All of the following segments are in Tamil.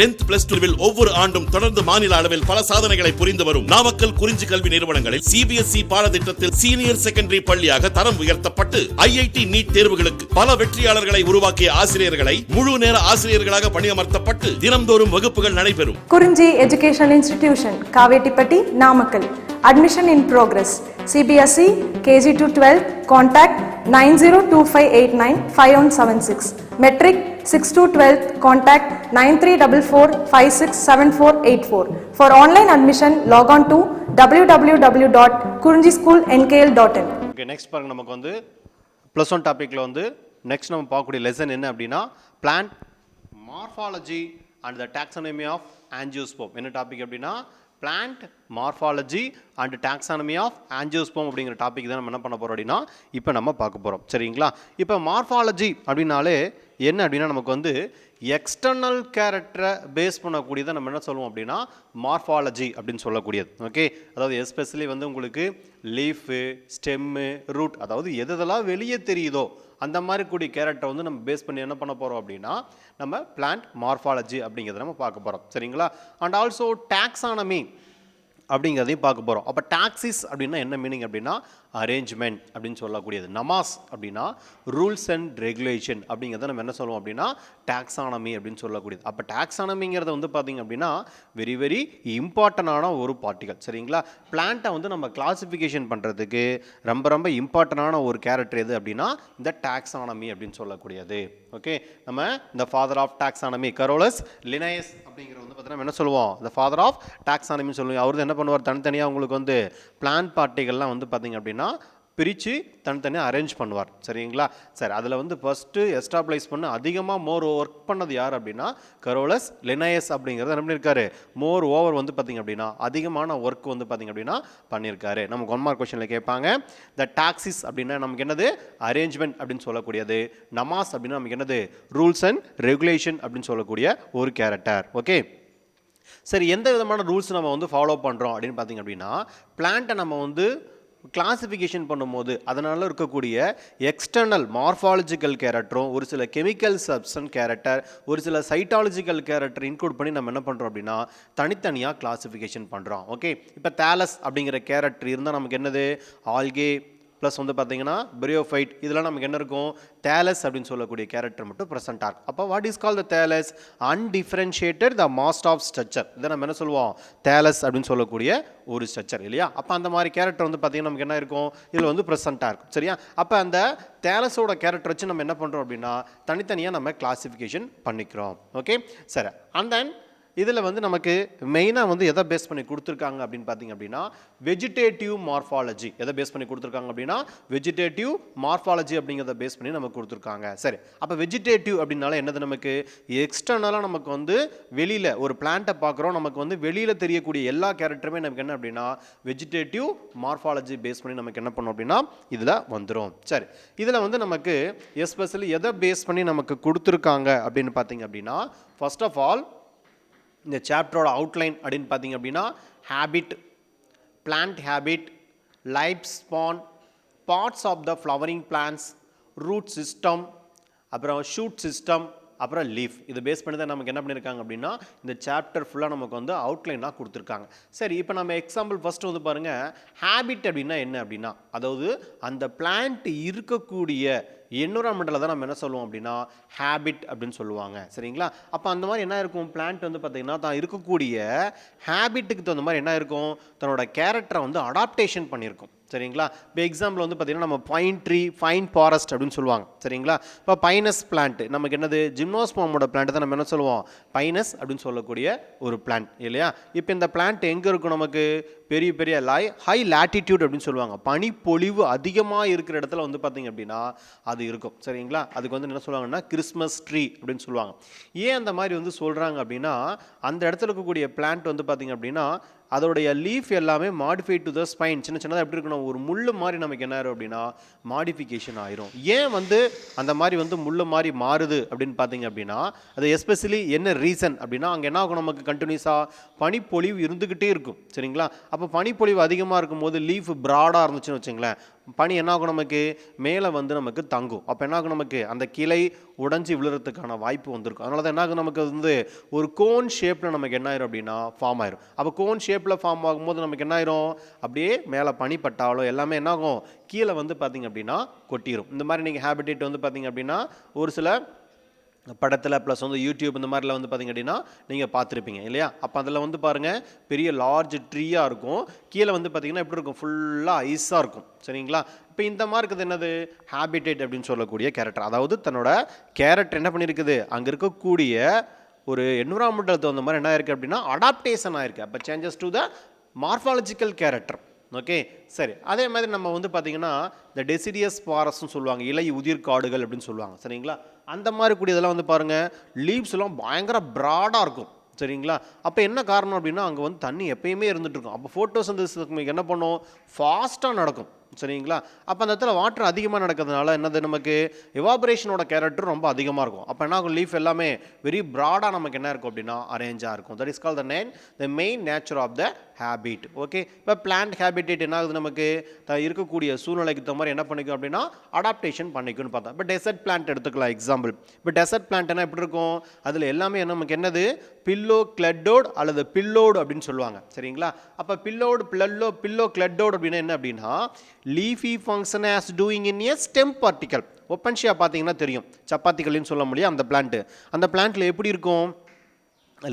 10th plus 2 ஒவ்வொரு ஆண்டும் தொடர்ந்து மாநில அளவில் பல சாதனைகளை புரிந்து வரும் நாமக்கல் குறிஞ்சி கல்வி நிறுவனங்களில் சிபிஎஸ்இ பாடத்திட்டத்தில் சீனியர் செகண்டரி பள்ளியாக தரம் உயர்த்தப்பட்டு ஐஐடி நீட் தேர்வுகளுக்கு பல வெற்றியாளர்களை உருவாக்கிய ஆசிரியர்களை முழு நேர ஆசிரியர்களாக பணியமர்த்தப்பட்டு தினம்தோறும் வகுப்புகள் நடைபெறும். குறிஞ்சி educational institution, Kavettipatti, Namakkal. Admission in progress. CBSE KG to 12. Contact 9025895176. Metric 6 to 12. Contact 9344567484. For online admission, log on to www.kurinjischoolnkl.in. Okay, next பாருங்க, நமக்கு வந்து +1 டாபிக்ல வந்து நெக்ஸ்ட் நம்ம பார்க்கக்கூடிய லெசன் என்ன அப்படின்னா plant morphology and the taxonomy of angiosperm. என்ன டாபிக் அப்படின்னா plant morphology and taxonomy of angiosperm அப்படிங்கிற டாபிக் தான் நம்ம என்ன பண்ண போகிறோம் அப்படின்னா இப்போ நம்ம பார்க்க போகிறோம். சரிங்களா? இப்போ மார்ஃபாலஜி அப்படின்னாலே என்ன அப்படின்னா நமக்கு வந்து எக்ஸ்டர்னல் கேரக்டரை பேஸ் பண்ணக்கூடியதை நம்ம என்ன சொல்லுவோம் அப்படின்னா மார்ஃபாலஜி அப்படின்னு சொல்லக்கூடியது. ஓகே, அதாவது எஸ்பெஷலி வந்து உங்களுக்கு லீஃபு, ஸ்டெம்மு, ரூட், அதாவது எதெல்லாம் வெளியே தெரியுதோ அந்த மாதிரி கூடிய கேரக்டரை வந்து நம்ம பேஸ் பண்ணி என்ன பண்ண போகிறோம் அப்படின்னா நம்ம பிளான்ட் மார்ஃபாலஜி அப்படிங்கிறத நம்ம பார்க்க போகிறோம். சரிங்களா? அண்ட் ஆல்சோ டாக்ஸானமி அப்படிங்கிறதையும் பார்க்க போகிறோம். அப்போ டாக்ஸிஸ் அப்படின்னா என்ன மீனிங் அப்படின்னா அரேஞ்ச்மெண்ட் அப்படின்னு சொல்லக்கூடியது. நமாஸ் அப்படின்னா ரூல்ஸ் அண்ட் ரெகுலேஷன் அப்படிங்கிறத நம்ம என்ன சொல்லுவோம் அப்படின்னா டாக்ஸானமி அப்படின்னு சொல்லக்கூடியது. அப்போ டாக்ஸானமிங்கிறத வந்து பார்த்திங்க அப்படின்னா வெரி வெரி இம்பார்ட்டண்டான ஒரு பார்ட்டிகல். சரிங்களா? பிளான்ட்டை வந்து நம்ம கிளாசிஃபிகேஷன் பண்ணுறதுக்கு ரொம்ப ரொம்ப இம்பார்ட்டண்டான ஒரு கேரக்டர் எது அப்படின்னா இந்த டாக்ஸானமி அப்படின்னு சொல்லக்கூடியது. ஓகே, நம்ம இந்த father of taxonomy Carolus Linnaeus அப்படிங்கிற வந்து பார்த்தீங்கன்னா என்ன சொல்லுவோம், இந்த ஃபாதர் ஆஃப் டாக்ஸானமின்னு சொல்லுவோம். அவர் என்ன பண்ணுவார், தனித்தனியாக உங்களுக்கு வந்து பிளான்ட் பார்ட்டிகள்லாம் வந்து பார்த்திங்க அப்படின்னா பிரித்து தனித்தனியாக அரேஞ்ச் பண்ணுவார். சரிங்களா? சரி, அதில் வந்து ஃபஸ்ட்டு எஸ்டாப்ளைஸ் பண்ண அதிகமாக மோர் ஒர்க் பண்ணது யார் அப்படின்னா கரோலஸ் லினேயஸ் அப்படிங்கிறத என்ன பண்ணியிருக்காரு, மோர் ஓவர் வந்து பார்த்திங்க அப்படின்னா அதிகமான ஒர்க் வந்து பார்த்திங்க அப்படின்னா பண்ணியிருக்காரு. நமக்கு 1 மார்க் கொஸ்டினில் கேட்பாங்க. த டாக்ஸிஸ் அப்படின்னா நமக்கு என்னது அரேஞ்ச்மெண்ட் அப்படின்னு சொல்லக்கூடியது. நமாஸ் அப்படின்னா நமக்கு என்னது ரூல்ஸ் அண்ட் ரெகுலேஷன் அப்படின்னு சொல்லக்கூடிய ஒரு கேரக்டர். ஓகே, சரி, எந்த விதமான ரூல்ஸ் நம்ம வந்து ஃபாலோ பண்ணுறோம் அப்படின்னு பார்த்திங்க அப்படின்னா பிளான்ட்டை நம்ம வந்து கிளாசிஃபிகேஷன் பண்ணும்போது அதனால் இருக்கக்கூடிய எக்ஸ்டர்னல் மார்ஃபாலஜிக்கல் கேரக்டரும் ஒரு சில கெமிக்கல் சப்ஸ்டன்ஸ் கேரக்டர் ஒரு சில சைட்டாலஜிக்கல் கேரக்டர் இன்க்ளூட் பண்ணி நம்ம என்ன பண்ணுறோம் அப்படின்னா தனித்தனியாக கிளாசிஃபிகேஷன் பண்ணுறோம். ஓகே, இப்போ தேலஸ் அப்படிங்கிற கேரக்டர் இருந்தால் நமக்கு என்னது ஆல்கே ப்ளஸ் வந்து பார்த்தீங்கன்னா பிரியோஃபைட், இதெல்லாம் நமக்கு என்ன இருக்கும் தேலஸ் அப்படின்னு சொல்லக்கூடிய கேரக்டர் மட்டும் ப்ரெசென்ட்டாக இருக்கும். அப்போ what is call the thallus undifferentiated the most of structure. இதை நம்ம என்ன சொல்லுவோம் தேலஸ் அப்படின்னு சொல்லக்கூடிய ஒரு ஸ்ட்ரக்சர் இல்லையா? அப்போ அந்த மாதிரி கேரக்டர் வந்து பார்த்தீங்கன்னா நமக்கு என்ன இருக்கும் இதில் வந்து ப்ரெசென்ட்டாக இருக்கும். சரியா? அப்போ அந்த தேலஸோட கேரக்டர் வச்சு நம்ம என்ன பண்ணுறோம் அப்படின்னா தனித்தனியாக நம்ம கிளாசிஃபிகேஷன் பண்ணிக்கிறோம். ஓகே, சரி. அண்ட் தென் இதில் வந்து நமக்கு மெயினாக வந்து எதை பேஸ் பண்ணி கொடுத்துருக்காங்க அப்படின்னு பார்த்தீங்க அப்படின்னா வெஜிடேட்டிவ் மார்ஃபாலஜி. எதை பேஸ் பண்ணி கொடுத்துருக்காங்க அப்படின்னா வெஜிடேட்டிவ் மார்ஃபாலஜி அப்படிங்கிறத பேஸ் பண்ணி நமக்கு கொடுத்துருக்காங்க. சரி, அப்போ வெஜிடேட்டிவ் அப்படின்னால என்னது நமக்கு எக்ஸ்டர்னலாக நமக்கு வந்து வெளியில் ஒரு பிளான்ட்டை பார்க்குறோம், நமக்கு வந்து வெளியில் தெரியக்கூடிய எல்லா கேரக்டருமே நமக்கு என்ன அப்படின்னா வெஜிடேட்டிவ் மார்ஃபாலஜி பேஸ் பண்ணி நமக்கு என்ன பண்ணோம் அப்படின்னா இதில் வந்துடும். சரி, இதில் வந்து நமக்கு எஸ்பெஷலி எதை பேஸ் பண்ணி நமக்கு கொடுத்துருக்காங்க அப்படின்னு பார்த்தீங்க அப்படின்னா ஃபர்ஸ்ட் ஆஃப் ஆல் இந்த சாப்டரோட அவுட்லைன் அப்படின்னு பார்த்தீங்க அப்படின்னா habit, plant habit, life span, parts of the flowering plants, root system, அப்புறம் ஷூட் சிஸ்டம், அப்புறம் லீஃப். இதை பேஸ் பண்ணி தான் நமக்கு என்ன பண்ணியிருக்காங்க அப்படின்னா இந்த சாப்டர் ஃபுல்லாக நமக்கு வந்து அவுட்லைனாக கொடுத்துருக்காங்க. சரி, இப்போ நம்ம எக்ஸாம்பிள் ஃபஸ்ட்டு வந்து பாருங்கள் ஹேபிட் அப்படின்னா என்ன அப்படின்னா அதாவது அந்த பிளான்ட் இருக்கக்கூடிய என்விரான்மெண்ட்டில் தான் நம்ம என்ன சொல்லுவோம் அப்படின்னா ஹேபிட் அப்படின்னு சொல்லுவாங்க. சரிங்களா? அப்போ அந்த மாதிரி என்ன இருக்கும் பிளான்ட் வந்து பார்த்திங்கன்னா தான் இருக்கக்கூடிய ஹேபிட்டுக்கு தகுந்த மாதிரி என்ன இருக்கும் தன்னோட கேரக்டரை வந்து அடாப்டேஷன் பண்ணியிருக்கும். சரிங்களா? இப்போ எக்ஸாம்பிள் வந்து பார்த்திங்கன்னா நம்ம பைன் ட்ரீ, ஃபைன் ஃபாரஸ்ட் அப்படின்னு சொல்லுவாங்க. சரிங்களா? இப்போ பைனஸ் பிளான்ட் நமக்கு என்னது ஜிம்னோஸ்போமோட பிளான்ட் தான் நம்ம என்ன சொல்லுவோம் பைனஸ் அப்படின்னு சொல்லக்கூடிய ஒரு பிளான்ட் இல்லையா? இப்போ இந்த பிளான்ட் எங்கே இருக்கும் நமக்கு பெரிய பெரிய ஹை லாட்டிடியூட் அப்படின்னு சொல்லுவாங்க. பனிப்பொழிவு அதிகமாக இருக்கிற இடத்துல வந்து பார்த்திங்க அப்படின்னா அது இருக்கும். சரிங்களா? அதுக்கு வந்து என்ன சொல்லுவாங்கன்னா கிறிஸ்மஸ் ட்ரீ அப்படின்னு சொல்லுவாங்க. ஏன் அந்த மாதிரி வந்து சொல்கிறாங்க அப்படின்னா அந்த இடத்துல இருக்கக்கூடிய பிளான்ட் வந்து பார்த்திங்க அப்படின்னா அதோடைய லீஃப் எல்லாமே மாடிஃபை டு த ஸ்பைன் சின்ன சின்னதாக எப்படி இருக்கணும் ஒரு முள்ளு மாதிரி நமக்கு என்ன ஆயிரும் அப்படின்னா மாடிஃபிகேஷன் ஆயிரும். ஏன் வந்து அந்த மாதிரி வந்து முள்ளு மாதிரி மாறுது அப்படின்னு பார்த்தீங்க அப்படின்னா அது எஸ்பெஷலி என்ன ரீசன் அப்படின்னா அங்கே என்ன ஆகும் நமக்கு கண்டினியூஸாக பனிப்பொழிவு இருந்துக்கிட்டே இருக்கும். சரிங்களா? அப்போ பனிப்பொழிவு அதிகமாக இருக்கும்போது லீஃப் ப்ராடாக இருந்துச்சுன்னு வச்சுங்களேன், பனி என்ன ஆகும், நமக்கு மேலே வந்து நமக்கு தங்கும். அப்போ என்ன ஆகும், நமக்கு அந்த கிளை உடஞ்சி விழுறதுக்கான வாய்ப்பு வந்திருக்கும். அதனால தான் என்ன ஆகும், நமக்கு வந்து ஒரு கோன் ஷேப்பில் நமக்கு என்ன ஆயிரும் அப்படின்னா ஃபார்ம் ஆயிரும். அப்போ கோன் ஷேப்பில் ஃபார்ம் ஆகும்போது நமக்கு என்ன ஆயிரும், அப்படியே மேலே பனி பட்டாலும் எல்லாமே என்ன ஆகும், கீழே வந்து பார்த்திங்க அப்படின்னா கொட்டிடும். இந்த மாதிரி நீங்கள் ஹேபிடேட் வந்து பார்த்திங்க அப்படின்னா ஒரு சில படத்தில் ப்ளஸ் வந்து யூடியூப் இந்த மாதிரிலாம் வந்து பார்த்திங்க அப்படின்னா நீங்கள் பார்த்துருப்பீங்க இல்லையா. அப்போ அதில் வந்து பாருங்கள் பெரிய லார்ஜ் ட்ரீயாக இருக்கும், கீழே வந்து பார்த்திங்கன்னா எப்படி இருக்கும், ஃபுல்லாக ஐஸாக இருக்கும். சரிங்களா. இப்போ இந்த மாதிரி இருக்குது என்னது, ஹேபிடேட் அப்படின்னு சொல்லக்கூடிய கேரக்டர். அதாவது தன்னோட கேரக்டர் என்ன பண்ணியிருக்குது, அங்கே இருக்கக்கூடிய ஒரு என்விரான்மெண்டல் தகுந்த மாதிரி என்ன இருக்குது அப்படின்னா அடாப்டேஷன் ஆயிருக்கு. அப்போ changes to the morphological character. Okay சரி. அதே மாதிரி நம்ம வந்து பார்த்திங்கன்னா இந்த டெசிடியஸ் ஃபாரஸ்ட்னு சொல்லுவாங்க, இலை உதிர் காடுகள் அப்படின்னு சொல்லுவாங்க. சரிங்களா. அந்த மாதிரி கூடியதெல்லாம் வந்து பாருங்கள் லீவ்ஸ்லாம் பயங்கர ப்ராடாக இருக்கும். சரிங்களா. அப்போ என்ன காரணம் அப்படின்னா அங்கே வந்து தண்ணி எப்பயுமே இருந்துகிட்டு இருக்கும். அப்போ ஃபோட்டோசிந்தசிஸ் என்ன பண்ணும், ஃபாஸ்ட்டாக நடக்கும். சரிங்களா. அப்போ அந்த இடத்துல வாட்டர் அதிகமாக நடக்கிறதுனால என்னது, நமக்கு எவாபரேஷனோட கேரக்டர் ரொம்ப அதிகமாக இருக்கும். அப்போ என்ன ஆகும், லீஃப் எல்லாமே வெரி ப்ராடாக நமக்கு என்ன இருக்கும் அப்படின்னா அரேஞ்சாக இருக்கும். That is call the main nature of the habit. Okay. இப்போ பிளான்ட் ஹேபிடேட் என்ன ஆகுது, நமக்கு இருக்கக்கூடிய சூழ்நிலைக்கு தகுந்த மாதிரி என்ன பண்ணிக்கும் அப்படின்னா அடாப்டேஷன் பண்ணிக்கும்னு பார்த்தோம். இப்போ டெசர்ட் பிளான்ட் எடுத்துக்கலாம் எக்ஸாம்பிள். இப்போ டெசர்ட் பிளான்ட் என்ன எப்படி இருக்கும், அதில் எல்லாமே நமக்கு என்னது பில்லோ கிளட்டோட் அல்லது பில்லோடு அப்படின்னு சொல்லுவாங்க. சரிங்களா. அப்போ பில்லோ கிளட்டோட் அப்படின்னா என்ன அப்படின்னா leafy function as doing in a stem particle. Opuntia பார்த்தீங்கன்னா தெரியும், சப்பாத்திகள்னு சொல்ல முடியும் அந்த பிளான்ட்டு. அந்த பிளான்ட்டில் எப்படி இருக்கும்,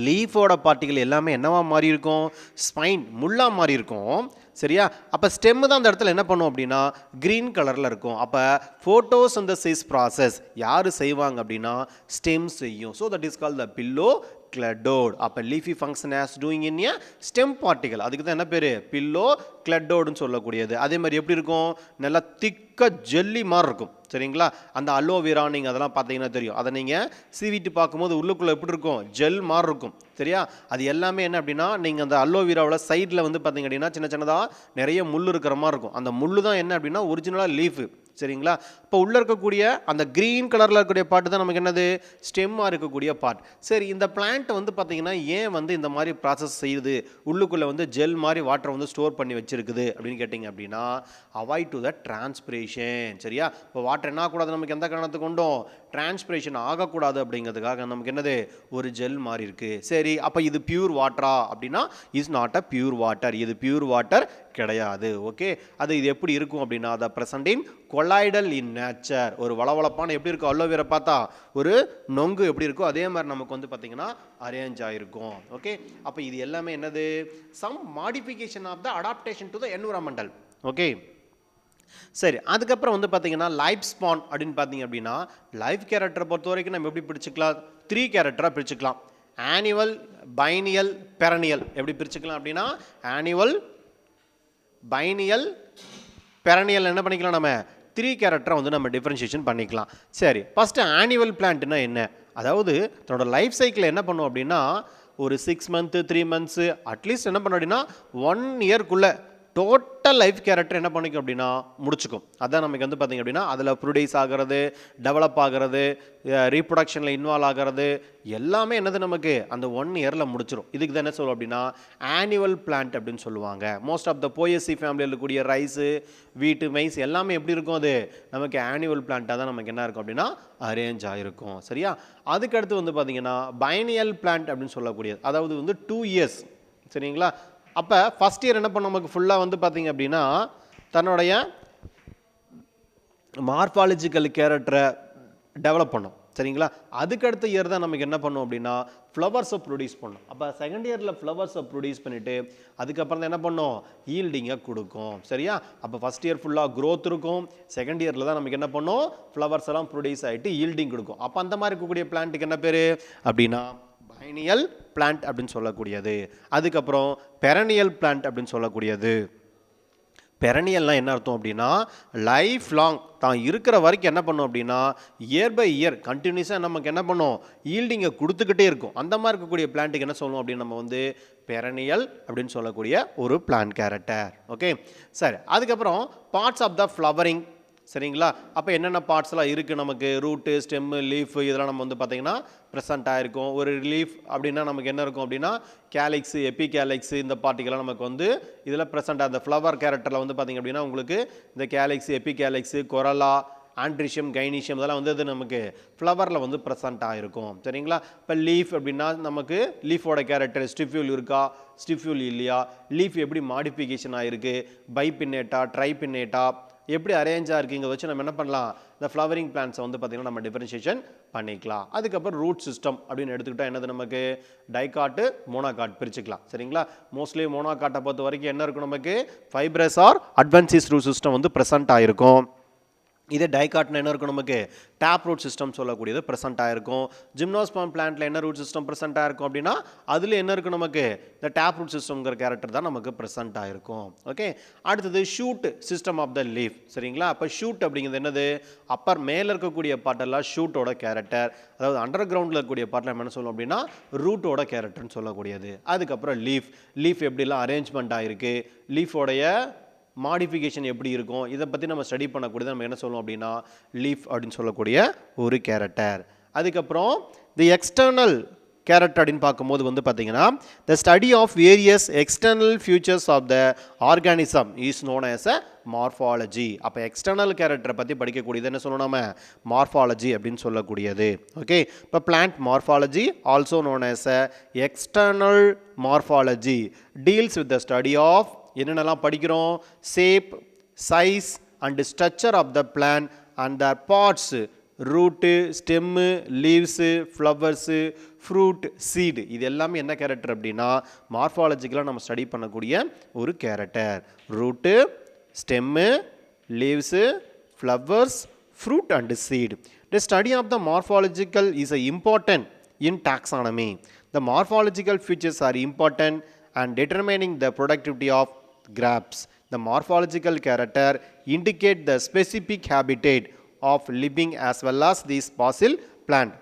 லீஃபோட பார்ட்டிகள் எல்லாமே என்னவா மாறி இருக்கும், ஸ்பைன் முள்ளா மாறி இருக்கும். சரியா. அப்போ ஸ்டெம்மு தான் அந்த இடத்துல என்ன பண்ணும் அப்படின்னா க்ரீன் கலரில் இருக்கும். அப்போ ஃபோட்டோசிந்தசிஸ் ப்ராசஸ் யார் செய்வாங்க அப்படின்னா ஸ்டெம் செய்யும். So that is call the phylloclade. அப்போ leafy function as doing in a stem particle, அதுக்கு தான் என்ன பேர் பில்லோ கிளட்டோடுன்னு சொல்லக்கூடியது. அதே மாதிரி எப்படி இருக்கும், நல்லா திக்க ஜெல்லி மாதிரி இருக்கும். சரிங்களா. அந்த அலோவேரா நீங்கள் அதெல்லாம் பார்த்தீங்கன்னா தெரியும், அதை நீங்கள் சீவிட்டு பார்க்கும்போது உள்ளுக்குள்ளே எப்படி இருக்கும், ஜெல் மாதிரி இருக்கும். சரியா. அது எல்லாமே என்ன அப்படின்னா நீங்கள் அந்த அலோவேராவில் சைடில் வந்து பார்த்தீங்க அப்படின்னா சின்ன சின்னதாக நிறைய முள் இருக்கிற மாதிரி இருக்கும். அந்த முள் தான் என்ன அப்படின்னா ஒரிஜினலாக லீஃபு. சரிங்களா. இப்போ உள்ளே இருக்கக்கூடிய அந்த க்ரீன் கலரில் இருக்கக்கூடிய பார்ட் தான் நமக்கு என்னது ஸ்டெம்மாக இருக்கக்கூடிய பார்ட். சரி. இந்த பிளான்ட்டை வந்து பார்த்திங்கன்னா ஏன் வந்து இந்த மாதிரி ப்ராசஸ் செய்யுது, உள்ளுக்குள்ளே வந்து ஜெல் மாதிரி வாட்டரை வந்து ஸ்டோர் பண்ணி வச்சுருக்குது அப்படின்னு கேட்டிங்க அப்படின்னா அவாய்ட் டு த டிரான்ஸ்பிரேஷன். சரியா. இப்போ வாட்டர் என்ன ஆகக்கூடாது, நமக்கு எந்த காரணத்துக்கு கொண்டும் டிரான்ஸ்பிரேஷன் ஆகக்கூடாது அப்படிங்கிறதுக்காக நமக்கு என்னது ஒரு ஜெல் மாதிரி இருக்குது. சரி. அப்போ இது பியூர் வாட்டரா அப்படின்னா is not a pure water, இது பியூர் வாட்டர் கிடையாது. ஓகே. அது இது எப்படி இருக்கும் அப்படின்னா the present in colloidal in nature. ஒரு வளவளப்பான எப்படி இருக்கும் அலோவேரா பார்த்தா ஒரு நொங்கு எப்படி இருக்கும் அதே மாதிரி நமக்கு வந்து பார்த்தீங்கன்னா அரேஞ்ச் ஆகிருக்கும். ஓகே. அப்போ இது எல்லாமே என்னது some modification of the adaptation to the environmental. Okay சரி. அதுக்கப்புறம் வந்து பார்த்தீங்கன்னா லைஃப் ஸ்பான் அப்படின்னு பார்த்தீங்க அப்படின்னா லைஃப் கேரக்டரை பொறுத்த வரைக்கும் நம்ம எப்படி பிரிச்சுக்கலாம், 3 கேரக்டராக பிரிச்சுக்கலாம். Annual, biennial, perennial. எப்படி பிரிச்சுக்கலாம் அப்படின்னா ஆனுவல், பைனியல், பெரனியல் என்ன பண்ணிக்கலாம், நம்ம 3 கேரக்டரை வந்து நம்ம டிஃபரன்ஷியேஷன் பண்ணிக்கலாம். சரி. ஃபஸ்ட்டு ஆனுவல் பிளான்ட்னா என்ன, அதாவது தன்னோட லைஃப் சைக்கிள் என்ன பண்ணும் அப்படின்னா ஒரு 6 மந்த்து 3 மந்த்ஸு அட்லீஸ்ட் என்ன பண்ணும் அப்படின்னா 1 இயர்க்குள்ளே டோட்டல் லைஃப் கேரக்டர் என்ன பண்ணிக்கும் அப்படின்னா முடிச்சுக்கும். அதான் நமக்கு வந்து பார்த்திங்க அப்படின்னா அதில் ப்ரொடியூஸ் ஆகிறது, டெவலப் ஆகிறது, ரீப்ரொடக்ஷனில் இன்வால்வ் ஆகிறது எல்லாமே என்னது நமக்கு அந்த 1 இயரில் முடிச்சிடும். இதுக்கு தான் என்ன சொல்லுவோம் அப்படின்னா ஆனுவல் பிளான்ட் அப்படின்னு சொல்லுவாங்க. மோஸ்ட் ஆஃப் த போயசி ஃபேமிலியில் இருக்கக்கூடிய ரைஸு, வீட்டு, மைஸ் எல்லாமே எப்படி இருக்கும், அது நமக்கு ஆனுவல் பிளான்ட்டாக தான் நமக்கு என்ன இருக்கும் அப்படின்னா அரேஞ்ச் ஆகிருக்கும். சரியா. அதுக்கடுத்து வந்து பார்த்திங்கன்னா பைனியல் பிளான்ட் அப்படின்னு சொல்லக்கூடியது, அதாவது வந்து 2 இயர்ஸ். சரிங்களா. அப்போ ஃபஸ்ட் இயர் என்ன பண்ண நமக்கு ஃபுல்லாக வந்து பார்த்திங்க அப்படின்னா தன்னுடைய மார்ஃபாலஜிக்கல் கேரக்டரை டெவலப் பண்ணும். சரிங்களா. அதுக்கடுத்த இயர் தான் நமக்கு என்ன பண்ணும் அப்படின்னா ஃப்ளவர்ஸை ப்ரொடியூஸ் பண்ணும். அப்போ செகண்ட் இயரில் ஃப்ளவர்ஸை ப்ரொடியூஸ் பண்ணிவிட்டு அதுக்கப்புறம் தான் என்ன பண்ணும் ஈல்டிங்கை கொடுக்கும். சரியா. அப்போ ஃபஸ்ட் இயர் ஃபுல்லாக க்ரோத் இருக்கும், செகண்ட் இயரில் தான் நமக்கு என்ன பண்ணும் ஃப்ளவர்ஸ் எல்லாம் ப்ரொடியூஸ் ஆகிட்டு ஈல்டிங் கொடுக்கும். அப்போ அந்த மாதிரி இருக்கக்கூடிய பிளான்ட்டுக்கு என்ன பேர் அப்படின்னா பைனியல் பிளான்ட் அப்படின்னு சொல்லக்கூடியது. அதுக்கப்புறம் பெரனியல் பிளான்ட் அப்படின்னு சொல்லக்கூடியது. பெரனியல்னால் என்ன அர்த்தம் அப்படின்னா லைஃப் லாங் தான் இருக்கிற வரைக்கும் என்ன பண்ணும் அப்படின்னா இயர் பை இயர் கண்டினியூஸாக நமக்கு என்ன பண்ணும் ஈல்டிங்கை கொடுத்துக்கிட்டே இருக்கும். அந்த மாதிரி இருக்கக்கூடிய பிளான்ட்டுக்கு என்ன சொல்லுவோம் அப்படின்னு நம்ம வந்து பெரனியல் அப்படின்னு சொல்லக்கூடிய ஒரு பிளான்ட் கேரக்டர். ஓகே சரி. அதுக்கப்புறம் பார்ட்ஸ் ஆஃப் த ஃப்ளவரிங் சரிங்களா? அப்போ என்னென்ன பார்ட்ஸ்லாம் இருக்குது நமக்கு, ரூட்டு, ஸ்டெம்மு, லீஃப் இதெல்லாம் நம்ம வந்து பார்த்திங்கன்னா ப்ரெசென்ட் ஆகிருக்கும். ஒரு லீஃப் அப்படின்னா நமக்கு என்ன இருக்கும் அப்படின்னா கேலிக்ஸு, எபி கேலிக்ஸு இந்த பார்ட்டிகெல்லாம் நமக்கு வந்து இதில் ப்ரெசென்ட். அந்த ஃப்ளவர் கேரக்டரில் வந்து பார்த்திங்க அப்படின்னா உங்களுக்கு இந்த கேலிக்ஸு, எபி கேலிக்ஸு, கொரலா, ஆண்ட்ரிஷியம், கைனீஷியம் இதெல்லாம் வந்து இது நமக்கு ஃப்ளவரில் வந்து ப்ரெசென்ட் ஆகிருக்கும். சரிங்களா? இப்போ லீஃப் அப்படின்னா நமக்கு லீஃபோட கேரக்டர் ஸ்டிஃப்யூல் இருக்கா, ஸ்டிஃப்யூல் இல்லையா, லீஃப் எப்படி மாடிஃபிகேஷன் ஆகிருக்கு, பைபின்னேட்டா, ட்ரைபின்னேட்டா, எப்படி அரேஞ்சாக இருக்குங்க வச்சு நம்ம என்ன பண்ணலாம், இந்த ஃப்ளவரிங் பிளான்ஸை வந்து பார்த்திங்கன்னா நம்ம டிஃபரன்ஷியேஷன் பண்ணிக்கலாம். அதுக்கப்புறம் ரூட் சிஸ்டம் அப்படின்னு எடுத்துக்கிட்டால் என்னது நமக்கு டைகாட்டு, மோனோகாட் பிரிச்சுக்கலாம். சரிங்களா? மோஸ்ட்லி மோனோகாட்டை பொறுத்த வரைக்கும் என்ன இருக்கும் நமக்கு ஃபைப்ரஸ் ஆர் அட்வான்சிஸ் ரூட் சிஸ்டம் வந்து ப்ரெசென்ட் ஆகிருக்கும். இதே டைகாட்னா என்ன இருக்கும் நமக்கு டேப் ரூட் சிஸ்டம் சொல்லக்கூடியது ப்ரெசென்ட் ஆகிருக்கும். ஜிம்னோஸ்பர்ம் பிளான்ட்டில் என்ன ரூட் சிஸ்டம் ப்ரெசென்ட் ஆகிருக்கும் அப்படின்னா அதில் என்ன இருக்கும் நமக்கு இந்த டேப் ரூட் சிஸ்டம்ங்கிற கேரக்டர் தான் நமக்கு ப்ரெசென்ட் ஆகிருக்கும். ஓகே, அடுத்தது shoot system of the leaf. சரிங்களா? அப்போ ஷூட் அப்படிங்கிறது என்னது, அப்பர் மேலே இருக்கக்கூடிய பாட்டெல்லாம் ஷூட்டோட கேரக்டர், அதாவது அண்டர் கிரவுண்டில் இருக்கக்கூடிய பாட்டில் என்ன சொல்லுவோம் அப்படின்னா ரூட்டோட கேரக்டர்னு சொல்லக்கூடியது. அதுக்கப்புறம் லீஃப், லீஃப் எப்படிலாம் அரேஞ்ச்மெண்ட் ஆகிருக்கு, லீஃபோடைய மாடிஃபிகேஷன் எப்படி இருக்கும், இதை பற்றி நம்ம ஸ்டடி பண்ணக்கூடியது நம்ம என்ன சொல்லுவோம் அப்படின்னா லீஃப் அப்படின்னு சொல்லக்கூடிய ஒரு கேரக்டர். அதுக்கப்புறம் தி எக்ஸ்டர்னல் கேரக்டர் அப்படின்னு பார்க்கும்போது வந்து பார்த்தீங்கன்னா the study of various external features of the organism is known as a morphology. அப்போ எக்ஸ்டர்னல் கேரக்டரை பற்றி படிக்கக்கூடியது என்ன சொல்லணும் நம்ம மார்ஃபாலஜி அப்படின்னு சொல்லக்கூடியது. ஓகே, இப்போ plant morphology also known as a external morphology deals with the study of என்னென்னலாம் படிக்கிறோம், shape, size and structure of the plant and the parts, root, stem, leaves, flowers, fruit, seed, இது எல்லாமே என்ன கேரக்டர் அப்படின்னா மார்ஃபாலஜிக்கலாக நம்ம ஸ்டடி பண்ணக்கூடிய ஒரு character. Root, stem, leaves, flowers, fruit and seed. The study of the morphological is important in taxonomy. The morphological features are important and determining the productivity of grapes. The morphological character indicate the specific habitat of living as well as this fossil plant.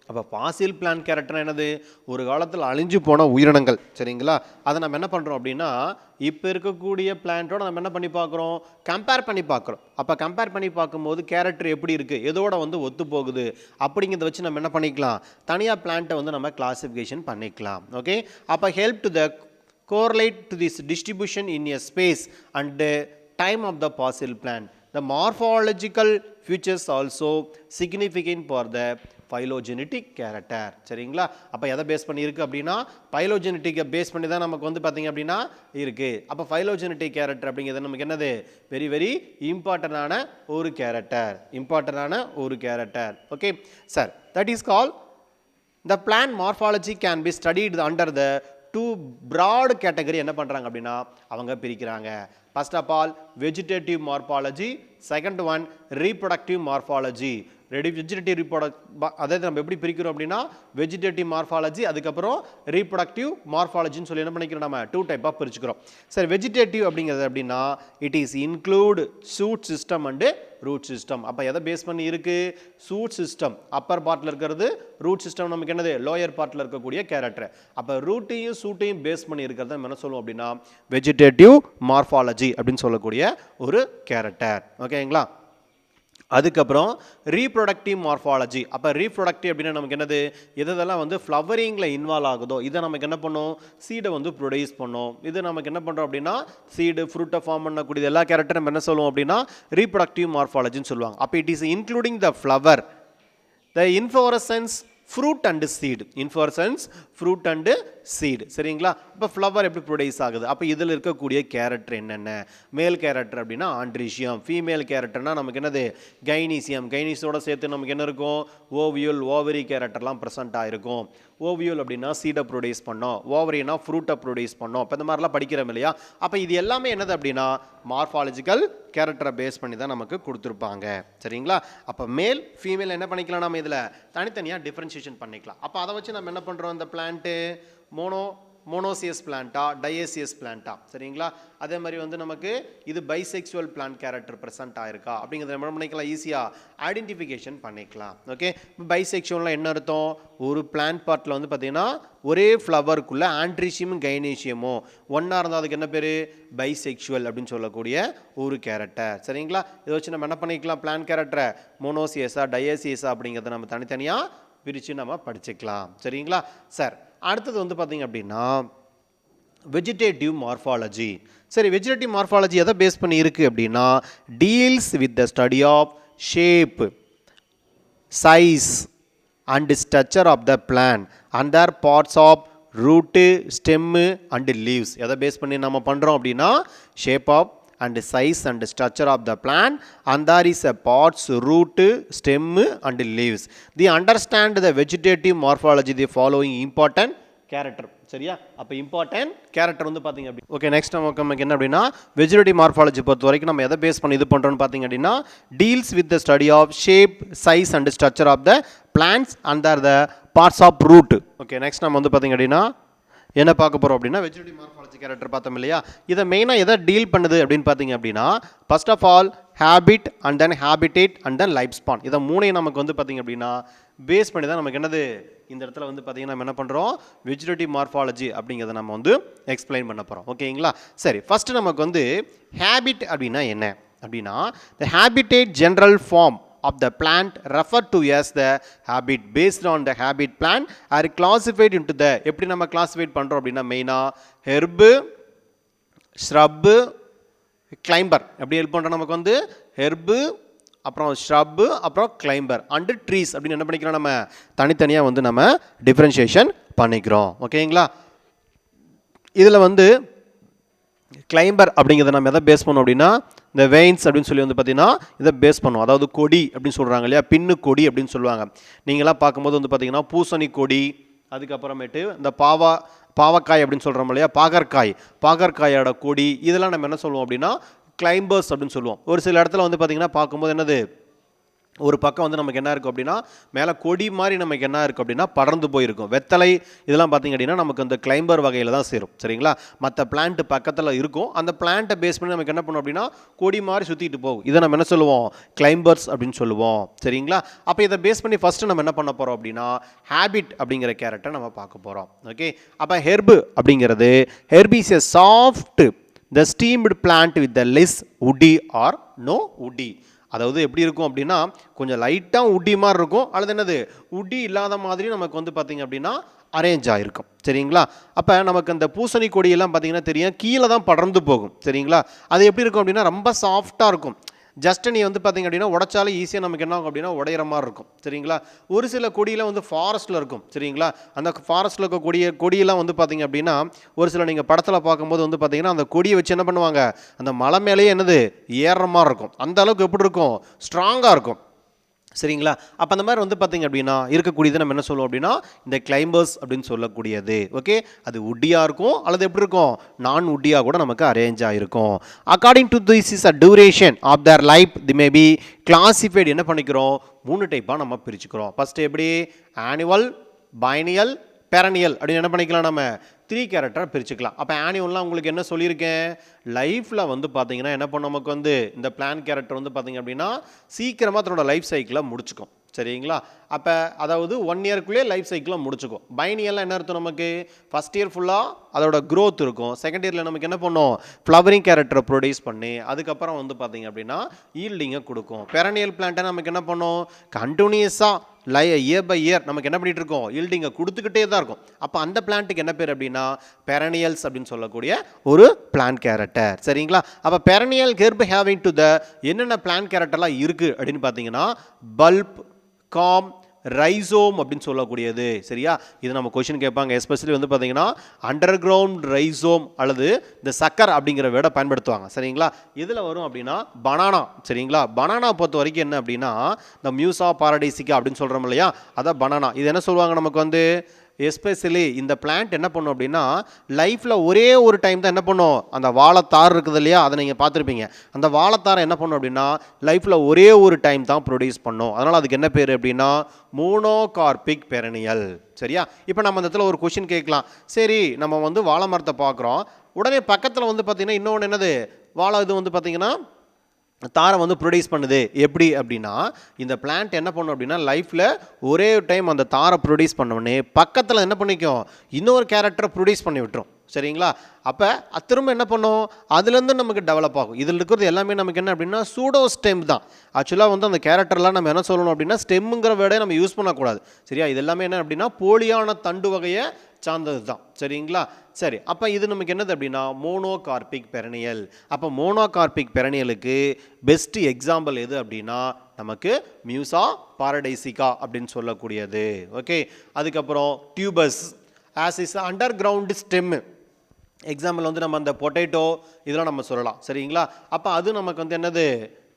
அப்போ ஃபாசில் பிளான்ட் கேரக்டர் என்னது, ஒரு காலத்தில் அழிஞ்சு போன உயிரினங்கள். சரிங்களா? அதை நம்ம என்ன பண்ணுறோம் அப்படின்னா இப்போ இருக்கக்கூடிய பிளான்ட்டோட நம்ம என்ன பண்ணி பார்க்குறோம், கம்பேர் பண்ணி பார்க்குறோம். அப்போ கம்பேர் பண்ணி பார்க்கும்போது கேரக்டர் எப்படி இருக்குது, எதோட வந்து ஒத்து போகுது அப்படிங்கிறத வச்சு நம்ம என்ன பண்ணிக்கலாம், தனியாக பிளான்ட்டை வந்து நம்ம கிளாசிஃபிகேஷன் பண்ணிக்கலாம். ஓகே, அப்போ help to the correlate to this distribution in a space and the time of the fossil plant. The morphological features also significant for the phylogenetic character. சரிங்களா? அப்போ எதை பேஸ் பண்ணி இருக்குது அப்படின்னா பைலோஜெனட்டிக்கை பேஸ் பண்ணி தான் நமக்கு வந்து பார்த்திங்க அப்படின்னா இருக்குது. அப்போ பைலோஜெனட்டிக் கேரக்டர் அப்படிங்கிறது நமக்கு என்னது வெரி வெரி இம்பார்ட்டண்டான ஒரு character. Okay sir, that is call the plant morphology can be studied under the two broad category. என்ன பண்ணுறாங்க அப்படின்னா அவங்க பிரிக்கிறாங்க. First of all vegetative morphology, second one reproductive morphology. Vegetative அதாவது நம்ம எப்படி பிரிக்கிறோம் அப்படின்னா வெஜிடேட்டிவ் மார்ஃபாலஜி, அதுக்கப்புறம் ரீப்ரொடக்டிவ் மார்ஃபாலஜின்னு சொல்லி என்ன பண்ணிக்கிறோம், நம்ம டூ டைப்பாக பிரிச்சுக்கிறோம். சரி, வெஜிடேட்டிவ் அப்படிங்கிறது அப்படின்னா it is include shoot system and root system. அப்போ எதை பேஸ் பண்ணி இருக்குது, ஷூட் சிஸ்டம் அப்பர் பார்ட்டில் இருக்கிறது, ரூட் சிஸ்டம் நமக்கு என்னது லோயர் பார்ட்டில் இருக்கக்கூடிய கேரக்டர். அப்போ ரூட்டையும் ஷூட்டையும் பேஸ் பண்ணி இருக்கிறத நம்ம என்ன சொல்லுவோம் அப்படின்னா வெஜிடேட்டிவ் மார்ஃபாலஜி அப்படின்னு சொல்லக்கூடிய ஒரு கேரக்டர். ஓகேங்களா? அதுக்கப்புறம் ரீப்ரொடக்டிவ் மார்ஃபாலஜி. அப்போ ரீப்ரொடக்டிவ் அப்படின்னா நமக்கு என்னது, எதெல்லாம் வந்து ஃப்ளவரிங்கில் இன்வால்வ் ஆகுதோ இதை நமக்கு என்ன பண்ணும், சீடை வந்து ப்ரொடியூஸ் பண்ணும். இது நமக்கு என்ன பண்ணுறோம் அப்படின்னா சீடு ஃப்ரூட்டை ஃபார்ம் பண்ணக்கூடிய எல்லா கேரக்டரும் நம்ம என்ன சொல்லுவோம் அப்படின்னா ரீப்ரொடக்டிவ் மார்ஃபாலஜின்னு சொல்லுவாங்க. அப்போ it is including the flower, the inflorescence, fruit and seed. Inflorescence, fruit and seed. சரிங்களா? இப்போ ஃப்ளவர் எப்படி ப்ரொடியூஸ் ஆகுது, அப்போ இதில் இருக்கக்கூடிய கேரக்டர் என்னென்ன, மேல் கேரக்டர் அப்படின்னா ஆண்ட்ரிஷியம், ஃபீமேல் கேரக்டர்னா நமக்கு என்னது கைனீசியம். கைனீஸோட சேர்த்து நமக்கு என்ன இருக்கும், ஓவியூல், ஓவரி கேரக்டர்லாம் ப்ரெசென்ட் ஆகிருக்கும். ஓவியூல் அப்படின்னா சீடை ப்ரொடியூஸ் பண்ணோம், ஓவரினா ஃப்ரூட்டை ப்ரொடியூஸ் பண்ணோம். இப்போ இந்த மாதிரிலாம் படிக்கிறோம் இல்லையா? அப்போ இது எல்லாமே என்னது அப்படின்னா மார்ஃபாலஜிக்கல் கேரக்டரை பேஸ் பண்ணி தான் நமக்கு கொடுத்துருப்பாங்க. சரிங்களா? அப்போ மேல் ஃபீமேல் என்ன பண்ணிக்கலாம், நம்ம இதில் தனித்தனியாக டிஃப்ரென்ஷியேஷன் பண்ணிக்கலாம். அப்போ அதை வச்சு நம்ம என்ன பண்ணுறோம், இந்த பிளான்ட்டு மோனோ மோனோசியஸ் பிளான்ட்டா டயேசியஸ் பிளான்ட்டா சரிங்களா. அதே மாதிரி வந்து நமக்கு இது பைசெக்சுவல் பிளான்ட் கேரக்டர் ப்ரெசென்ட் ஆயிருக்கா அப்படிங்கிறத என்ன பண்ணிக்கலாம், ஈஸியாக ஐடென்டிஃபிகேஷன் பண்ணிக்கலாம். ஓகே, பைசெக்சுவலில் என்ன அர்த்தம், ஒரு பிளான்ட் பார்ட்டில் வந்து பார்த்தீங்கன்னா ஒரே ஃப்ளவருக்குள்ளே ஆண்ட்ரிஷியமும் கைனேஷியமும் ஒன்றா இருந்தால் அதுக்கு என்ன பேர், பைசெக்சுவல் அப்படின்னு சொல்லக்கூடிய ஒரு கேரக்டர் சரிங்களா. இதை வச்சு நம்ம என்ன பண்ணிக்கலாம், பிளான்ட் கேரக்டரை மோனோசியஸா டயேசியஸா அப்படிங்கிறத நம்ம தனித்தனியாக பிரித்து நம்ம படிச்சுக்கலாம் சரிங்களா. சார் அடுத்தது வந்து பார்த்தீங்க அப்படின்னா வெஜிடேட்டிவ் மார்ஃபாலஜி. சரி, வெஜிடேட்டிவ் மார்ஃபாலஜி எதை பேஸ் பண்ணி இருக்குது அப்படின்னா deals with the study of shape, size and structure of the plant and their parts of root, stem and leaves. எதை பேஸ் பண்ணி நம்ம பண்ணுறோம் அப்படின்னா shape of and size and structure of the plant and there is a parts, root, stem and leaves. They understand the vegetative morphology the following important character. சரியா, அப்போ இம்பார்ட்டன்ட் கேரக்டர் வந்து பார்த்தீங்க அப்படி. ஓகே, நெக்ஸ்ட் நமக்கு என்ன அப்படின்னா வெஜிடேட்டிவ் மார்ஃபாலஜி பொறுத்த வரைக்கும் நம்ம எதை பேஸ் பண்ணி இது பண்ணுறோம்னு பார்த்தீங்க அப்படின்னா deals with the study of shape, size and structure of the plants and their the parts of root. Okay, next நம்ம வந்து பார்த்தீங்க அப்படின்னா என்ன பார்க்க போகிறோம் அப்படின்னா வெஜிடேட்டிவ் மார்ஃபாலஜி கேரக்டர் பார்த்தோம் இல்லையா. இதை மெயினாக எதை டீல் பண்ணுது அப்படின்னு பார்த்தீங்க அப்படின்னா first of all habit and then habitat and then life span. இதை மூணையும் நமக்கு வந்து பார்த்தீங்க அப்படின்னா பேஸ் பண்ணி தான் நமக்கு என்னது இந்த இடத்துல வந்து பார்த்தீங்கன்னா நம்ம என்ன பண்ணுறோம் வெஜிடேட்டிவ் மார்ஃபாலஜி அப்படிங்கிறத நம்ம வந்து எக்ஸ்பிளைன் பண்ண போகிறோம். ஓகேங்களா. சரி, ஃபஸ்ட்டு நமக்கு வந்து ஹேபிட் அப்படின்னா என்ன அப்படின்னா the habitat general form of the plant referred to as the habit based on the habit plant are classified into the எப்படி நம்ம classified பண்றோம் அப்படின்னா மெயினா herb, shrub, climber. எப்படி ஹெல்ப் பண்றோம் நமக்கு வந்து herb, அப்புறம் shrub, அப்புறம் climber and trees அப்படின்னு என்ன பண்ணிக்கிறோம் நம்ம தனித்தனியாக வந்து நம்ம டிஃபரன்ஷியேஷன் பண்ணிக்கிறோம். ஓகேங்களா. இதில் வந்து கிளைம்பர் அப்படிங்கிறத நம்ம எதை பேஸ் பண்ணோம் அப்படின்னா இந்த வெயின்ஸ் அப்படின்னு சொல்லி வந்து பார்த்தீங்கன்னா இதை பேஸ் பண்ணுவோம். அதாவது கொடி அப்படின்னு சொல்கிறாங்க இல்லையா, பின்னு கொடி அப்படின்னு சொல்லுவாங்க. நீங்களாம் பார்க்கும்போது வந்து பார்த்தீங்கன்னா பூசணி கொடி, அதுக்கப்புறமேட்டு இந்த பாவக்காய் அப்படின்னு சொல்கிறோம் இல்லையா, பாகற்காயோட கொடி, இதெல்லாம் நம்ம என்ன சொல்லுவோம் அப்படின்னா கிளைம்பர்ஸ் அப்படின்னு சொல்லுவோம். ஒரு சில இடத்துல வந்து பார்த்தீங்கன்னா பார்க்கும்போது என்னது ஒரு பக்கம் வந்து நமக்கு என்ன இருக்கும் அப்படின்னா மேலே கொடி மாதிரி நமக்கு என்ன இருக்கும் அப்படின்னா படர்ந்து போயிருக்கும். வெத்தலை இதெல்லாம் பார்த்திங்க அப்படின்னா நமக்கு அந்த கிளைம்பர் வகையில் தான் சேரும் சரிங்களா. மற்ற பிளான்ட் பக்கத்தில் இருக்கும், அந்த பிளான்ட்டை பேஸ் பண்ணி நமக்கு என்ன பண்ணும் அப்படின்னா கொடி மாதிரி சுற்றிட்டு போகும். இதை நம்ம என்ன சொல்லுவோம் கிளைம்பர்ஸ் அப்படின்னு சொல்லுவோம் சரிங்களா. அப்போ இதை பேஸ் பண்ணி ஃபஸ்ட்டு நம்ம என்ன பண்ண போகிறோம் அப்படின்னா ஹேபிட் அப்படிங்கிற கேரக்டர் நம்ம பார்க்க போகிறோம். ஓகே, அப்போ ஹெர்பு அப்படிங்கிறது herb is a soft the stemmed plant with the less woody or no woody. அதாவது எப்படி இருக்கும் அப்படின்னா கொஞ்சம் லைட்டாக உட்டி மாதிரி இருக்கும், அல்லது என்னது உட்டி இல்லாத மாதிரி நமக்கு வந்து பார்த்திங்க அப்படின்னா அரேஞ்ச் ஆகிருக்கும் சரிங்களா. அப்போ நமக்கு அந்த பூசணி கொடியெல்லாம் பார்த்திங்கன்னா தெரியும் கீழே தான் படர்ந்து போகும் சரிங்களா. அது எப்படி இருக்கும் அப்படின்னா ரொம்ப சாஃப்டாக இருக்கும். ஜஸ்ட் நீ வந்து பார்த்திங்க அப்படின்னா உடைச்சாலும் ஈஸியாக நமக்கு என்ன ஆகும் அப்படின்னா உடையிற மாதிரி இருக்கும் சரிங்களா. ஒரு சில கொடியெல்லாம் வந்து ஃபாரஸ்ட்டில் இருக்கும் சரிங்களா. அந்த ஃபாரஸ்ட்டில் இருக்க கொடியெல்லாம் வந்து பார்த்திங்க அப்படின்னா ஒரு சில நீங்கள் படத்தில் பார்க்கும்போது வந்து பார்த்திங்கன்னா அந்த கொடியை வச்சு என்ன பண்ணுவாங்க அந்த மலை மேலேயே என்னது ஏறுற மாதிரி இருக்கும். அந்த அளவுக்கு எப்படி இருக்கும் ஸ்ட்ராங்காக இருக்கும் சரிங்களா. அப்போ அந்த மாதிரி வந்து பார்த்திங்க அப்படின்னா இருக்கக்கூடியது நம்ம என்ன சொல்லுவோம் அப்படின்னா இந்த கிளைம்பர்ஸ் அப்படின்னு சொல்லக்கூடியது. ஓகே, அது உட்டியாக இருக்கும் அல்லது எப்படி இருக்கும் நான் உட்டியாக கூட நமக்கு அரேஞ்ச் ஆகிருக்கும். According to this is a duration of their life they may be classified என்ன பண்ணிக்கிறோம் 3 டைப்பாக நம்ம பிரிச்சுக்கிறோம். ஃபஸ்ட்டு எப்படி ஆனுவல், பைனியல், பெரனியல் அப்படின்னு என்ன பண்ணிக்கலாம் நம்ம 3 கேரக்டராக பிரிச்சுக்கலாம். அப்போ ஆனுவல்லாம் உங்களுக்கு என்ன சொல்லியிருக்கேன் லைஃப்பில் வந்து பார்த்தீங்கன்னா என்ன பண்ண நமக்கு வந்து இந்த பிளான் கேரக்டர் வந்து பார்த்திங்க அப்படின்னா சீக்கிரமாக தன்னோட லைஃப் சைக்கிளை முடிச்சுக்கும் சரிங்களா. அப்போ அதாவது 1 இயர்க்குள்ளேயே லைஃப் சைக்கிளை முடிச்சுக்கும். பைனியெல்லாம் என்ன அர்த்தம் நமக்கு ஃபஸ்ட் இயர் ஃபுல்லாக அதோட க்ரோத் இருக்கும், செகண்ட் இயரில் நமக்கு என்ன பண்ணும் ஃப்ளவரிங் கேரக்டரை ப்ரொடியூஸ் பண்ணி அதுக்கப்புறம் வந்து பார்த்திங்க அப்படின்னா ஈல்டிங்கை கொடுக்கும். பெரனியல் பிளான்ட்டை நமக்கு என்ன பண்ணும் கண்டினியூஸாக இயர் பை இயர் நமக்கு என்ன பண்ணிகிட்டு இருக்கோம் ஈல்டிங்கை கொடுத்துக்கிட்டே தான் இருக்கும். அப்போ அந்த பிளான்ட்டுக்கு என்ன பேர் அப்படின்னா பெரனியல்ஸ் அப்படின்னு சொல்லக்கூடிய ஒரு பிளான்ட் கேரக்டர் சரிங்களா. அப்போ perennial herb having to the என்னென்ன பிளான்ட் கேரக்டர்லாம் இருக்குது அப்படின்னு பார்த்தீங்கன்னா பல்ப், காம், ரைசோம் அப்படின்னு சொல்லக்கூடியது சரியா. இது நம்ம கொஸ்டின் கேட்பாங்க. எஸ்பெஷலி வந்து பார்த்தீங்கன்னா அண்டர் கிரவுண்ட் ரைசோம் அல்லது இந்த சக்கர் அப்படிங்கிற வேர்டை பயன்படுத்துவாங்க சரிங்களா. இதில் வரும் அப்படின்னா பனானா சரிங்களா. பனானா பொறுத்த வரைக்கும் என்ன அப்படின்னா இந்த மியூசா பாரடைசிக்கா அப்படின்னு சொல்கிறோம் இல்லையா, அதான் பனானா. இது என்ன சொல்லுவாங்க நமக்கு வந்து எஸ்பெஷலி இந்த பிளான்ட் என்ன பண்ணும் அப்படின்னா லைஃப்பில் ஒரே ஒரு டைம் தான் என்ன பண்ணும், அந்த வாழைத்தார் இருக்குது இல்லையா, அதை நீங்கள் பார்த்துருப்பீங்க. அந்த வாழைத்தாரை என்ன பண்ணும் அப்படின்னா லைஃப்பில் ஒரே ஒரு டைம் தான் ப்ரொடியூஸ் பண்ணும். அதனால் அதுக்கு என்ன பேர் அப்படின்னா மோனோகார்பிக் பெரனியல். சரியா? இப்போ நம்ம அந்த இடத்துல ஒரு கொஷின் கேட்கலாம். சரி, நம்ம வந்து வாழை மரத்தை பார்க்குறோம், உடனே பக்கத்தில் வந்து பார்த்திங்கன்னா இன்னொன்று என்னது வாழை இது வந்து பார்த்திங்கன்னா தாரை வந்து ப்ரொடியூஸ் பண்ணுது. எப்படி அப்படின்னா இந்த பிளான்ட் என்ன பண்ணும் அப்படின்னா லைஃப்பில் ஒரே டைம் அந்த தாரை ப்ரொடியூஸ் பண்ணோடனே பக்கத்தில் என்ன பண்ணிக்கும், இன்னொரு கேரக்டரை ப்ரொடியூஸ் பண்ணி விட்டுரும். சரிங்களா? அப்போ திரும்ப என்ன பண்ணும், அதுலேருந்து நமக்கு டெவலப் ஆகும். இதில் இருக்கிறது எல்லாமே நமக்கு என்ன அப்படின்னா சூடோ ஸ்டெம் தான். ஆக்சுவலாக வந்து அந்த கேரக்டர்லாம் நம்ம என்ன சொல்லணும் அப்படின்னா ஸ்டெம்முங்கிற வேர்டை நம்ம யூஸ் பண்ணக்கூடாது. சரியா? இது எல்லாமே என்ன அப்படின்னா போலியான தண்டு வகையை சார்ந்தது தான். சரிங்களா? சரி, அப்போ இது நமக்கு என்னது அப்படின்னா மோனோகார்பிக் பெரனியல். அப்போ மோனோகார்பிக் பெரனியலுக்கு பெஸ்ட் எக்ஸாம்பிள் எது அப்படின்னா நமக்கு மியூசா பாரடைசிகா அப்படின்னு சொல்லக்கூடியது. ஓகே, அதுக்கப்புறம் tubes as is under ground stem. Example வந்து நம்ம அந்த பொட்டேட்டோ இதெல்லாம் நம்ம சொல்லலாம். சரிங்களா? அப்போ அது நமக்கு வந்து என்னது,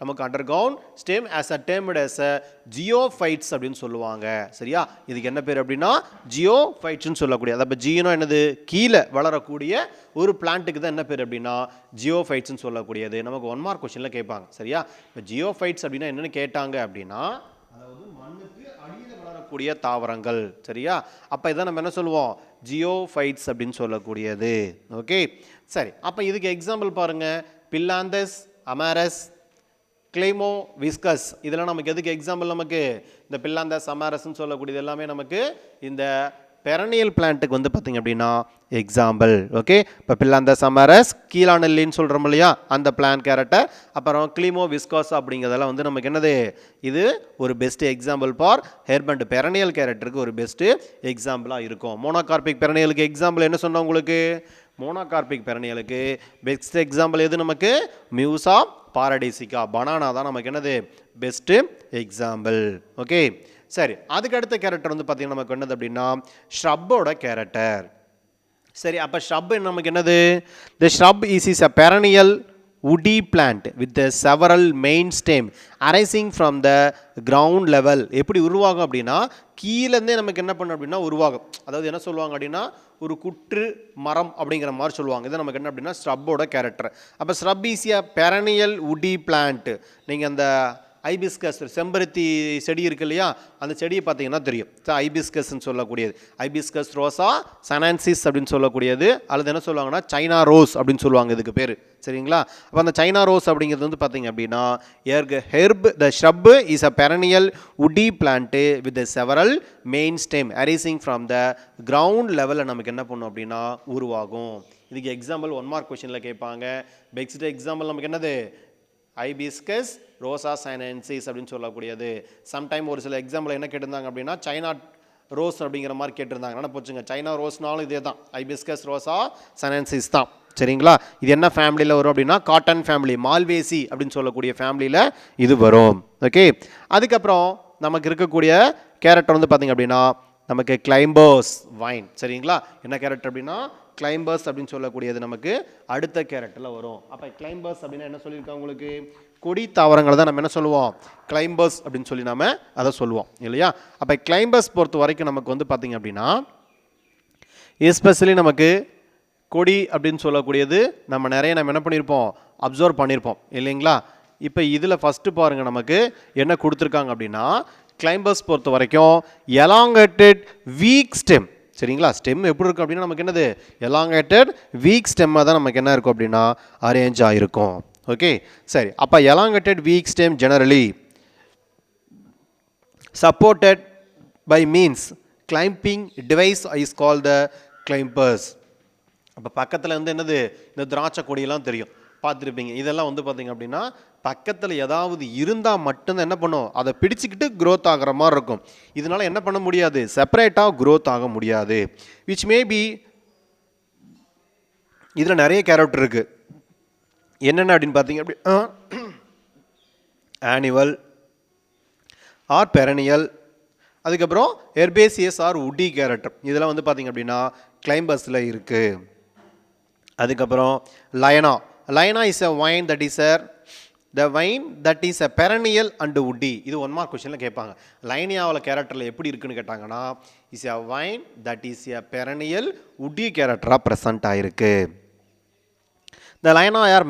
நமக்கு underground stem as a termed as a geophytes அப்படின்னு சொல்லுவாங்க. சரியா? இதுக்கு என்ன பேர் அப்படின்னா ஜியோஃபைட்ஸ்னு சொல்லக்கூடிய, அதாவது ஜியோனா என்னது, கீழே வளரக்கூடிய ஒரு பிளான்ட்டுக்கு தான் என்ன பேர் அப்படின்னா ஜியோஃபைட்ஸ்னு சொல்லக்கூடியது. நமக்கு 1 மார்க் கொஸ்டினில் கேட்பாங்க. சரியா? இப்போ ஜியோஃபைட்ஸ் அப்படின்னா என்னென்னு கேட்டாங்க அப்படின்னா அதாவது மண்ணுக்கு அடியில் வளரக்கூடிய தாவரங்கள். சரியா? அப்போ இதை நம்ம என்ன சொல்லுவோம், ஜியோஃபைட்ஸ் அப்படின்னு சொல்லக்கூடியது. ஓகே, சரி, அப்போ இதுக்கு எக்ஸாம்பிள் பாருங்கள், பில்லாந்தஸ், அமாரஸ், கிளைமோ விஸ்கஸ். இதெல்லாம் நமக்கு எதுக்கு எக்ஸாம்பிள், நமக்கு இந்த பில்லாந்தஸ் அமாரஸ்ன்னு சொல்லக்கூடியது எல்லாமே நமக்கு இந்த பெரனியல் பிளான்ட்டுக்கு வந்து பார்த்திங்க அப்படின்னா எக்ஸாம்பிள். ஓகே, இப்போ பில்லாந்தஸ் அமாரஸ், கீழானல்லின்னு சொல்கிறோம் இல்லையா அந்த பிளான்ட் கேரக்டர், அப்புறம் கிளிமோ விஸ்காஸ் அப்படிங்கிறதெல்லாம் வந்து நமக்கு என்னது, இது ஒரு best example for herb and perennial கேரக்டருக்கு ஒரு பெஸ்ட்டு எக்ஸாம்பிளாக இருக்கும். மோனோகார்பிக் பெரனியலுக்கு எக்ஸாம்பிள் என்ன சொன்னோம் உங்களுக்கு, மோனோகார்பிக் பெரனியலுக்கு பெஸ்ட் எக்ஸாம்பிள் எது, நமக்கு மியூசா பாரடைசிகா, பனானா தான் நமக்கு என்னது பெஸ்ட்டு எக்ஸாம்பிள். ஓகே, சரி, அதுக்கு அடுத்த கேரக்டர் வந்து பார்த்திங்கன்னா நமக்கு என்னது அப்படின்னா ஷ்ரப்போட கேரக்டர். சரி, அப்போ ஷ்ரப் நமக்கு என்னது, the shrub is a perennial woody plant with the several main stem arising from the ground level. எப்படி உருவாகும் அப்படின்னா கீழேருந்தே நமக்கு என்ன பண்ணும் அப்படின்னா உருவாகும். அதாவது என்ன சொல்லுவாங்க அப்படின்னா ஒரு குற்று மரம் அப்படிங்கிற மாதிரி சொல்லுவாங்க. இது நமக்கு என்ன அப்படின்னா ஸ்ரப்போட கேரக்டர். அப்போ syrup is a perennial woody plant. நீங்கள் அந்த ஐபிஸ்கஸ் செம்பருத்தி செடி இருக்கு இல்லையா, அந்த செடியை பார்த்தீங்கன்னா தெரியும், ஐபிஸ்கஸ்ன்னு சொல்லக்கூடியது. ஐபிஸ்கஸ் ரோசா சனான்சிஸ் அப்படின்னு சொல்லக்கூடியது, அல்லது என்ன சொல்லுவாங்கன்னா சைனா ரோஸ் அப்படின்னு சொல்லுவாங்க இதுக்கு பேர். சரிங்களா? அப்போ அந்த சைனா ரோஸ் அப்படிங்கிறது வந்து பார்த்தீங்க அப்படின்னா herb the shrub is a perennial woody plant with several main stem arising from the ground level. நமக்கு என்ன பண்ணும் அப்படின்னா உருவாகும். இதுக்கு எக்ஸாம்பிள் 1 மார்க் கொஸ்டினில் கேட்பாங்க. பெஸ்ட் எக்ஸாம்பிள் நமக்கு என்னது, ஐபிஸ்கஸ் ரோசா சைனன்சிஸ் அப்படின்னு சொல்லக்கூடியது. சம்டைம் ஒரு சில எக்ஸாம்பிள் என்ன கேட்டிருந்தாங்க அப்படின்னா சைனா ரோஸ் அப்படிங்கிற மாதிரி கேட்டிருந்தாங்க. என்ன போச்சுங்க, சைனா ரோஸ்னாலும் இதே தான், ஐபிஸ்கஸ் ரோசா சைனன்சிஸ் தான். சரிங்களா? இது என்ன ஃபேமிலியில் வரும் அப்படின்னா காட்டன் ஃபேமிலி, மால்வேசி அப்படின்னு சொல்லக்கூடிய ஃபேமிலியில் இது வரும். ஓகே, அதுக்கப்புறம் நமக்கு இருக்கக்கூடிய கேரக்டர் வந்து பார்த்திங்க அப்படின்னா நமக்கு கிளைம்பர்ஸ் வைன். சரிங்களா? என்ன கேரக்டர் அப்படின்னா கிளைம்பர்ஸ் அப்படின்னு சொல்லக்கூடியது நமக்கு அடுத்த கேரக்டரில் வரும். அப்போ கிளைம்பர்ஸ் அப்படின்னா என்ன சொல்லியிருக்காங்க உங்களுக்கு, கொடி தாவரங்களை தான் நம்ம என்ன சொல்லுவோம், கிளைம்பர்ஸ் அப்படின்னு சொல்லி நம்ம அதை சொல்லுவோம் இல்லையா? அப்போ கிளைம்பர்ஸ் பொறுத்த வரைக்கும் நமக்கு வந்து பார்த்திங்க அப்படின்னா எஸ்பெஷலி நமக்கு கொடி அப்படின்னு சொல்லக்கூடியது நம்ம என்ன பண்ணியிருப்போம், அப்சர்வ் பண்ணியிருப்போம் இல்லைங்களா? இப்போ இதில் ஃபஸ்ட்டு பாருங்கள் நமக்கு என்ன கொடுத்துருக்காங்க அப்படின்னா கிளைம்பர்ஸ் பொறுத்த வரைக்கும் எலாங்கேட்டட் வீக் ஸ்டெம். சரிங்களா? ஸ்டெம் எப்படி இருக்கும் அப்படின்னா நமக்கு என்னது எலாங்கேட்டட் வீக் ஸ்டெம்மாக தான் நமக்கு என்ன இருக்கும் அப்படின்னா அரேஞ்ச் ஆகிருக்கும். ஓகே, சரி, அப்போ elongated weak stem generally supported by means climbing device is call the climbers. அப்போ பக்கத்தில் வந்து என்னது இந்த திராட்சை கொடியெல்லாம் தெரியும், பார்த்துருப்பீங்க. இதெல்லாம் வந்து பார்த்திங்க அப்படின்னா பக்கத்தில் ஏதாவது இருந்தால் மட்டும்தான் என்ன பண்ணும், அதை பிடிச்சிக்கிட்டு க்ரோத் ஆகிற மாதிரி இருக்கும். இதனால் என்ன பண்ண முடியாது, செப்பரேட்டாக க்ரோத் ஆக முடியாது. விச் மேபி இதில் நிறைய கேரக்டர் இருக்குது. என்னென்ன அப்படின்னு பார்த்தீங்க அப்படி ஆனுவல் ஆர் பெரனியல், அதுக்கப்புறம் ஹெர்பேசியஸ் ஆர் woody கேரக்டர். இதெல்லாம் வந்து பார்த்திங்க அப்படின்னா கிளைம்பர்ஸில் இருக்குது. அதுக்கப்புறம் liana. Liana is a vine that is the vine that is a perennial and woody. இது 1 மார்க் கொஸ்டினில் கேட்பாங்க. லைனியாவில் கேரக்டரில் எப்படி இருக்குன்னு கேட்டாங்கன்னா is a vine that is a perennial woody கேரக்டராக ப்ரெசண்ட் ஆயிருக்கு. இந்த லைனா யார்